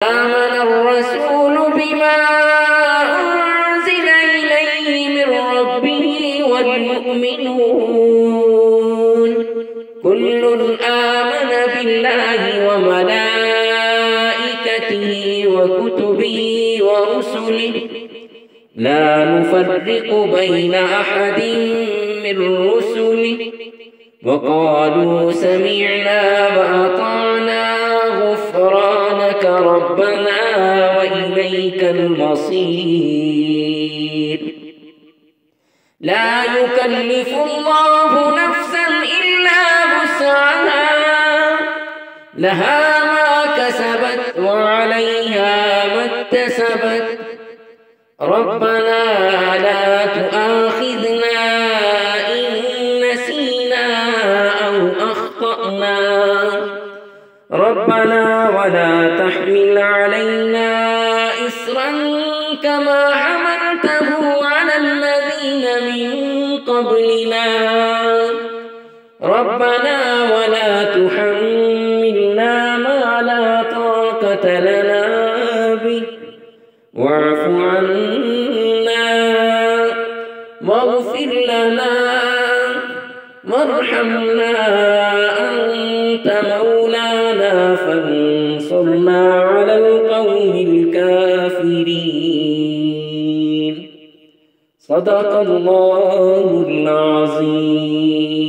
آمن الرسول بما أنزل إليه من ربه والمؤمنون كل آمن بالله وملائكته وكتبه ورسله لا نفرق بين أحد من رسله وقالوا سمعنا وأطعنا غفرانك ربنا وإليك المصير. لا يكلف الله نفسا إلا وسعها لها ما كسبت وعليها ما اكتسبت ربنا لا تؤاخذنا إن نسينا أو أخطأنا ربنا ولا تحمل علينا إصرا كما حملته على الذين من قبلنا ربنا ولا تحملنا ما لا طاقة لنا به واعف عنا واغفر لنا وارحمنا أنت مولانا فانصرنا على القوم الكافرين. صدق الله العظيم.